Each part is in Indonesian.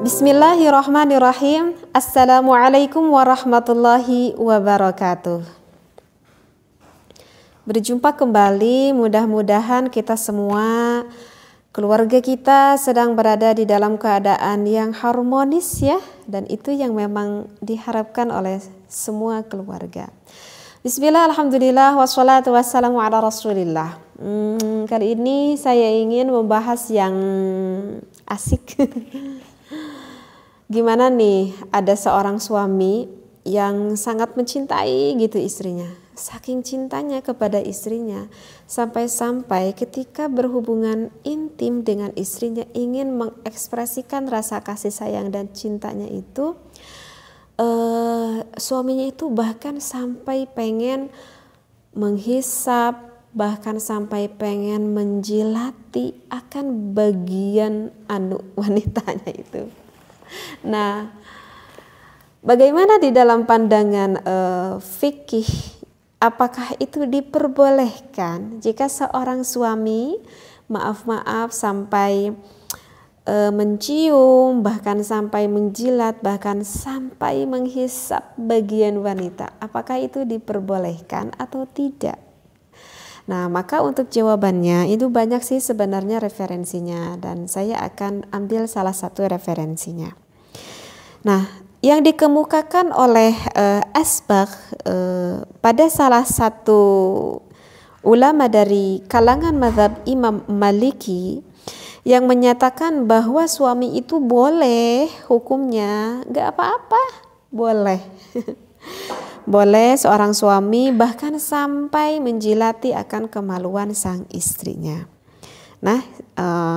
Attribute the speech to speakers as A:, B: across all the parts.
A: Bismillahirrahmanirrahim. Assalamualaikum warahmatullahi wabarakatuh. Berjumpa kembali, mudah-mudahan kita semua, keluarga kita sedang berada di dalam keadaan yang harmonis ya. Dan itu yang memang diharapkan oleh semua keluarga. Bismillah, alhamdulillah, wassalatu wassalamu ala rasulillah. Kali ini saya ingin membahas yang asik. Gimana nih, ada seorang suami yang sangat mencintai gitu istrinya. Saking cintanya kepada istrinya, sampai-sampai ketika berhubungan intim dengan istrinya ingin mengekspresikan rasa kasih sayang dan cintanya itu, suaminya itu bahkan sampai pengen menghisap, bahkan sampai pengen menjilati akan bagian wanitanya itu. Nah, bagaimana di dalam pandangan fikih, apakah itu diperbolehkan jika seorang suami maaf sampai mencium, bahkan sampai menjilat, bahkan sampai menghisap bagian wanita? Apakah itu diperbolehkan atau tidak? Nah, maka untuk jawabannya itu banyak sih sebenarnya referensinya, dan saya akan ambil salah satu referensinya. Nah, yang dikemukakan oleh Asbagh pada salah satu ulama dari kalangan mazhab Imam Maliki yang menyatakan bahwa suami itu boleh hukumnya, gak apa-apa, boleh. Boleh seorang suami bahkan sampai menjilati akan kemaluan sang istrinya. Nah,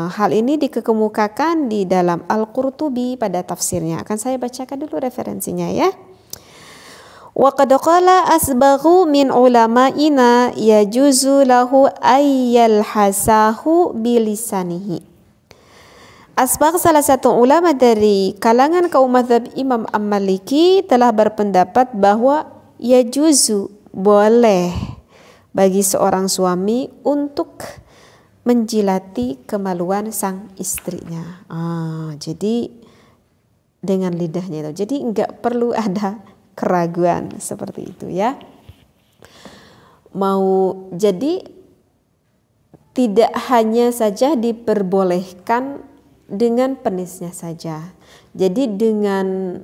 A: hal ini dikemukakan di dalam Al-Qurtubi pada tafsirnya. Akan saya bacakan dulu referensinya ya. Wa qad qala asbaghu min ulama'ina yajuzu lahu ayyal hasahu bilisanihi. Asbagh, salah satu ulama dari kalangan kaum mazhab Imam Maliki, telah berpendapat bahwa yajuzu, boleh bagi seorang suami untuk menjilati kemaluan sang istrinya. Jadi dengan lidahnya itu. Jadi enggak perlu ada keraguan seperti itu ya. Jadi tidak hanya saja diperbolehkan dengan penisnya saja. Jadi dengan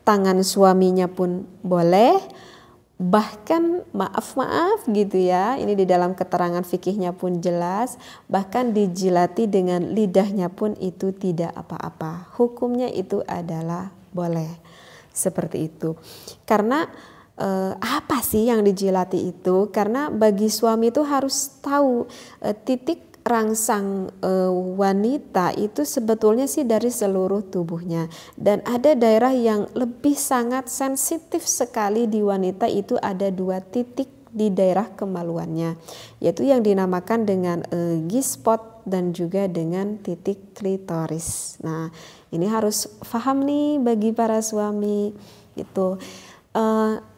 A: tangan suaminya pun boleh, bahkan maaf gitu ya, ini di dalam keterangan fikihnya pun jelas, bahkan dijilati dengan lidahnya pun itu tidak apa-apa. Hukumnya itu adalah boleh. Seperti itu. Karena apa sih yang dijilati itu? Karena bagi suami itu harus tahu titik rangsang wanita itu sebetulnya sih dari seluruh tubuhnya, dan ada daerah yang lebih sangat sensitif sekali di wanita, itu ada 2 titik di daerah kemaluannya, yaitu yang dinamakan dengan G-spot dan juga dengan titik klitoris. Nah, ini harus paham nih bagi para suami itu.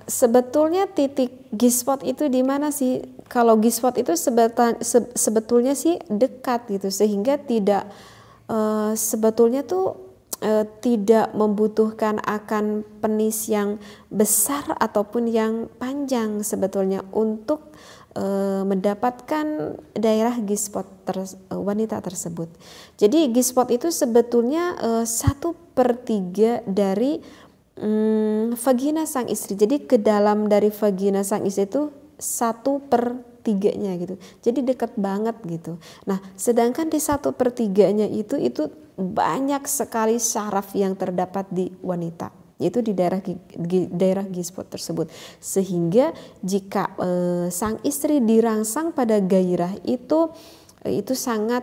A: Sebetulnya titik G-spot itu di mana sih? Kalau G-spot itu sebetulnya sih dekat gitu, sehingga tidak sebetulnya tuh tidak membutuhkan akan penis yang besar ataupun yang panjang sebetulnya untuk mendapatkan daerah G-spot wanita tersebut. Jadi G-spot itu sebetulnya 1/3 dari vagina sang istri. Jadi ke dalam dari vagina sang istri itu 1/3-nya gitu. Jadi dekat banget gitu. Nah, sedangkan di 1/3-nya itu banyak sekali syaraf yang terdapat di wanita, yaitu di daerah G-spot tersebut. Sehingga jika sang istri dirangsang pada gairah itu sangat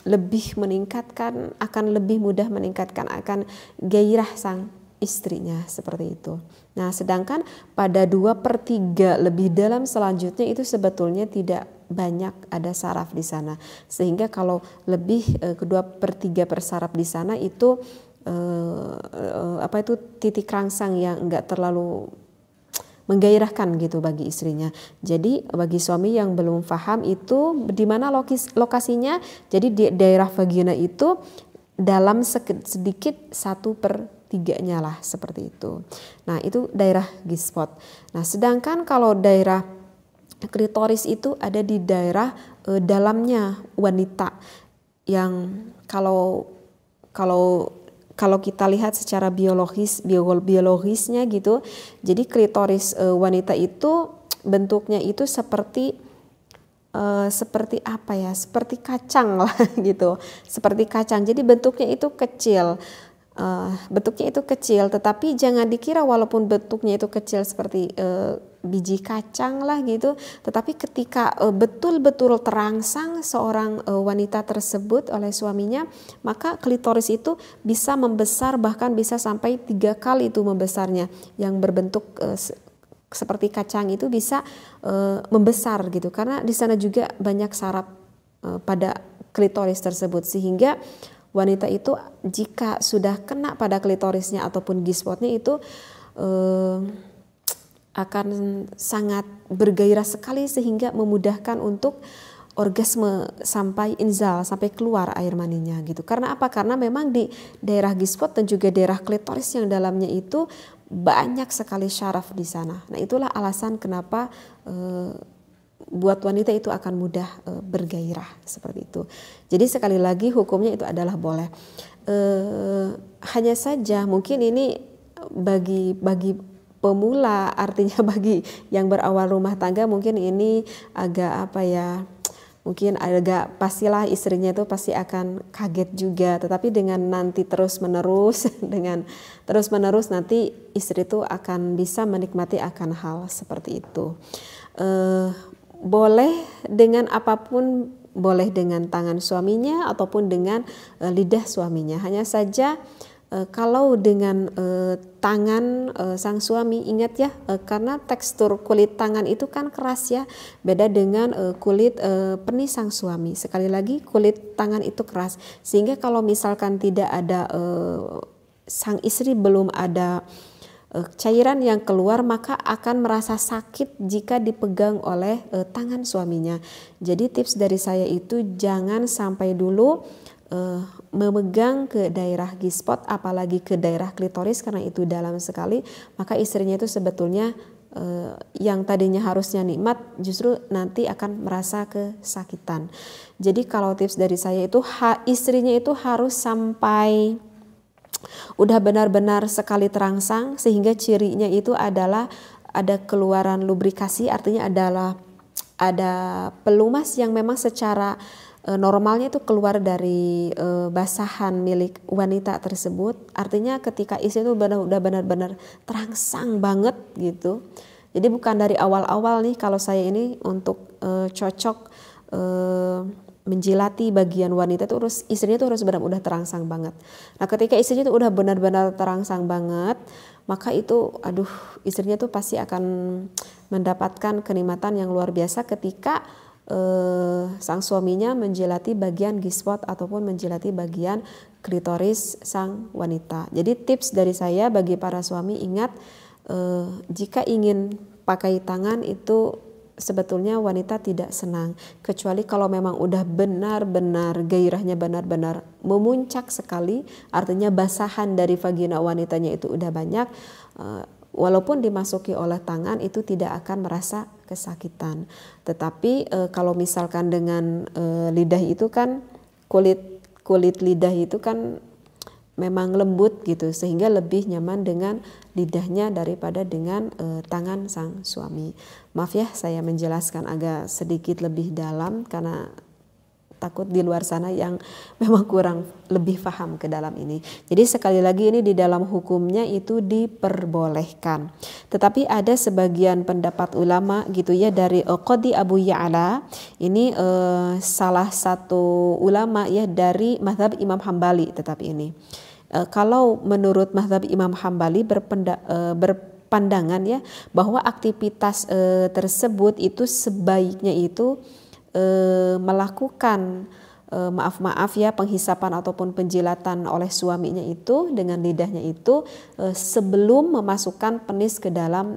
A: lebih meningkatkan, akan lebih mudah meningkatkan akan gairah sang istrinya, seperti itu. Nah, sedangkan pada 2/3 lebih dalam selanjutnya itu sebetulnya tidak banyak ada saraf di sana, sehingga kalau lebih ke 2/3 persaraf di sana itu titik rangsang yang enggak terlalu menggairahkan gitu bagi istrinya. Jadi bagi suami yang belum paham itu di mana lokasinya, jadi di daerah vagina itu dalam sedikit 1/3-nya lah seperti itu. Nah itu daerah G-spot. Nah sedangkan kalau daerah klitoris itu ada di daerah dalamnya wanita, yang kalau kita lihat secara biologisnya gitu, jadi klitoris wanita itu bentuknya itu seperti apa ya, seperti kacang lah gitu, seperti kacang. Jadi bentuknya itu kecil, tetapi jangan dikira walaupun bentuknya itu kecil seperti biji kacang lah gitu, tetapi ketika betul-betul terangsang seorang wanita tersebut oleh suaminya, maka klitoris itu bisa membesar, bahkan bisa sampai 3 kali itu membesarnya, yang berbentuk seperti kacang itu bisa membesar gitu, karena di sana juga banyak saraf pada klitoris tersebut, sehingga wanita itu jika sudah kena pada klitorisnya ataupun G-spotnya itu akan sangat bergairah sekali, sehingga memudahkan untuk orgasme sampai inzal, sampai keluar air maninya gitu. Karena apa? Karena memang di daerah G-spot dan juga daerah klitoris yang dalamnya itu banyak sekali syaraf di sana. Nah itulah alasan kenapa buat wanita itu akan mudah bergairah seperti itu. Jadi sekali lagi hukumnya itu adalah boleh. Hanya saja mungkin ini bagi pemula, artinya bagi yang berawal rumah tangga mungkin ini agak apa ya, mungkin agak pastilah istrinya itu pasti akan kaget juga, tetapi dengan nanti terus menerus nanti istri itu akan bisa menikmati akan hal seperti itu. Boleh dengan apapun, boleh dengan tangan suaminya ataupun dengan lidah suaminya. Hanya saja kalau dengan tangan sang suami, ingat ya, karena tekstur kulit tangan itu kan keras ya, beda dengan kulit penis sang suami. Sekali lagi kulit tangan itu keras, sehingga kalau misalkan tidak ada sang istri belum ada cairan yang keluar, maka akan merasa sakit jika dipegang oleh tangan suaminya. Jadi tips dari saya itu jangan sampai dulu memegang ke daerah G-spot, apalagi ke daerah klitoris, karena itu dalam sekali, maka istrinya itu sebetulnya yang tadinya harusnya nikmat justru nanti akan merasa kesakitan. Jadi kalau tips dari saya itu istrinya itu harus sampai udah benar-benar sekali terangsang, sehingga cirinya itu adalah ada keluaran lubrikasi, artinya adalah ada pelumas yang memang secara normalnya itu keluar dari basahan milik wanita tersebut. Artinya ketika istri itu udah benar-benar terangsang banget gitu. Jadi bukan dari awal-awal nih, kalau saya ini untuk cocok menjilati bagian wanita itu istrinya itu harus benar-benar terangsang banget. Nah ketika istrinya itu udah benar-benar terangsang banget, maka itu istrinya tuh pasti akan mendapatkan kenikmatan yang luar biasa ketika sang suaminya menjilati bagian G-spot ataupun menjilati bagian klitoris sang wanita. Jadi tips dari saya bagi para suami, ingat jika ingin pakai tangan itu sebetulnya wanita tidak senang, kecuali kalau memang udah benar-benar gairahnya benar-benar memuncak sekali, artinya basahan dari vagina wanitanya itu udah banyak, walaupun dimasuki oleh tangan itu tidak akan merasa kesakitan. Tetapi kalau misalkan dengan lidah itu kan kulit lidah itu kan memang lembut gitu, sehingga lebih nyaman dengan lidahnya daripada dengan tangan sang suami. Maaf ya, saya menjelaskan agak sedikit lebih dalam karena takut di luar sana yang memang kurang lebih paham ke dalam ini. Jadi sekali lagi ini di dalam hukumnya itu diperbolehkan. Tetapi ada sebagian pendapat ulama gitu ya, dari Qadi Abu Ya'la, ini salah satu ulama ya dari mazhab Imam Hambali. Tetapi ini kalau menurut mazhab Imam Hambali berpandangan ya bahwa aktivitas tersebut itu sebaiknya itu melakukan maaf ya penghisapan ataupun penjilatan oleh suaminya itu dengan lidahnya itu sebelum memasukkan penis ke dalam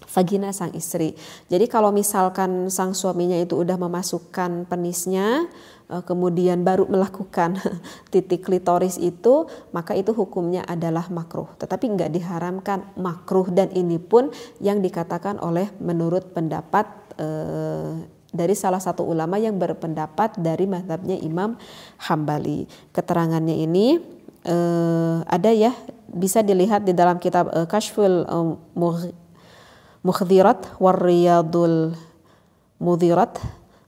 A: vagina sang istri. Jadi kalau misalkan sang suaminya itu udah memasukkan penisnya, kemudian baru melakukan titik klitoris itu, maka itu hukumnya adalah makruh. Tetapi nggak diharamkan makruh, dan ini pun yang dikatakan oleh menurut pendapat dari salah satu ulama yang berpendapat dari mazhabnya Imam Hambali. Keterangannya ini ada ya, bisa dilihat di dalam kitab Kashful Mukhdhirat Warriyadul Mudhirat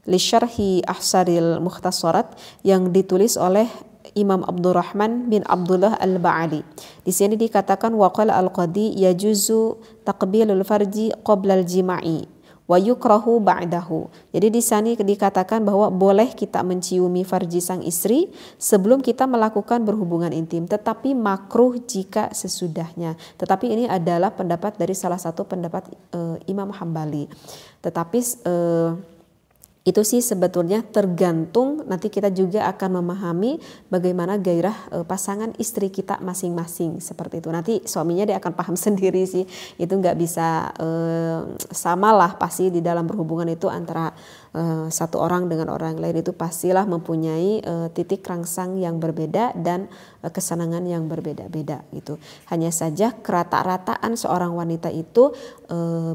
A: li Syarhi Ahsaril Mukhtasarat yang ditulis oleh Imam Abdurrahman bin Abdullah Al-Ba'ali. Di sini dikatakan waqala al-qadi yajuzu taqbilul farji qabla al-jima'i wa yukrahu ba'dahu. Jadi di sini dikatakan bahwa boleh kita menciumi farji sang istri sebelum kita melakukan berhubungan intim, tetapi makruh jika sesudahnya. Tetapi ini adalah pendapat dari salah satu pendapat Imam Hambali. Tetapi itu sih sebetulnya tergantung, nanti kita juga akan memahami bagaimana gairah pasangan istri kita masing-masing, seperti itu. Nanti suaminya dia akan paham sendiri sih, itu nggak bisa samalah pasti di dalam berhubungan itu antara satu orang dengan orang lain, itu pastilah mempunyai titik rangsang yang berbeda dan kesenangan yang berbeda-beda gitu. Hanya saja kerata-rataan seorang wanita itu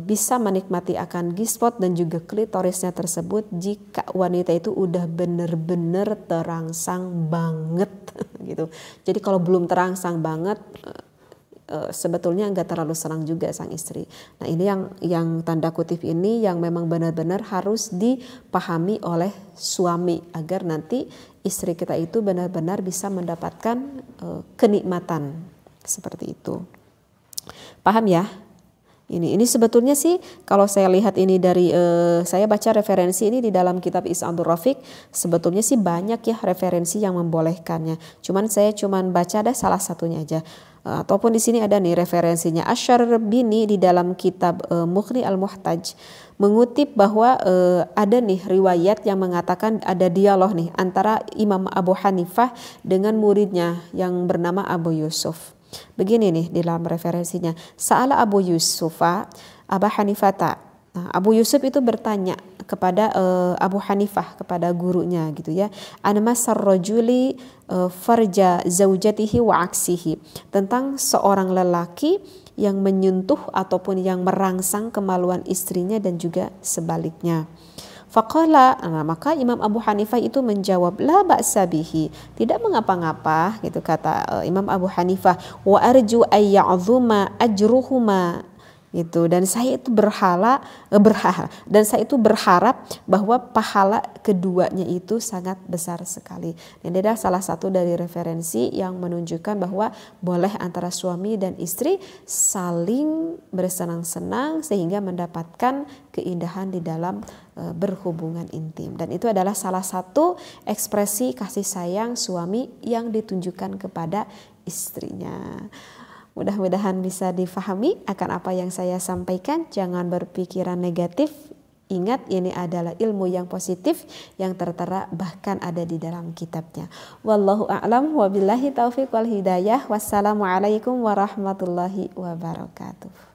A: bisa menikmati akan G-spot dan juga klitorisnya tersebut jika wanita itu udah bener-bener terangsang banget gitu. Jadi kalau belum terangsang banget, sebetulnya nggak terlalu senang juga sang istri. Nah ini yang tanda kutip ini yang memang benar-benar harus dipahami oleh suami agar nanti istri kita itu benar-benar bisa mendapatkan kenikmatan seperti itu. Paham ya? Ini sebetulnya sih kalau saya lihat ini dari saya baca referensi ini di dalam kitab Is'adur Rafiq, sebetulnya sih banyak ya referensi yang membolehkannya. Saya baca ada salah satunya aja. Ataupun di sini ada nih referensinya Asy-Syarbini di dalam kitab Mughni Al-Muhtaj mengutip bahwa ada nih riwayat yang mengatakan ada dialog nih antara Imam Abu Hanifah dengan muridnya yang bernama Abu Yusuf. Begini nih di dalam referensinya, Sa'ala Abu Yusufa Aba Hanifata. Nah, Abu Yusuf itu bertanya kepada Abu Hanifah, kepada gurunya gitu ya, anmasar rajuli farja zaujatihi wa aksihi, tentang seorang lelaki yang menyentuh ataupun yang merangsang kemaluan istrinya dan juga sebaliknya. Faqala, maka Imam Abu Hanifah itu menjawab, la ba'sa bihi, tidak mengapa-ngapa gitu kata Imam Abu Hanifah, wa arju ay ya'zuma ajruhuma gitu, dan saya itu berharap bahwa pahala keduanya itu sangat besar sekali. Ini adalah salah satu dari referensi yang menunjukkan bahwa boleh antara suami dan istri saling bersenang-senang sehingga mendapatkan keindahan di dalam berhubungan intim, dan itu adalah salah satu ekspresi kasih sayang suami yang ditunjukkan kepada istrinya. Mudah-mudahan bisa difahami akan apa yang saya sampaikan. Jangan berpikiran negatif. Ingat, ini adalah ilmu yang positif yang tertera bahkan ada di dalam kitabnya. Wallahu a'lam wa billahi taufiq wal hidayah. Wassalamualaikum warahmatullahi wabarakatuh.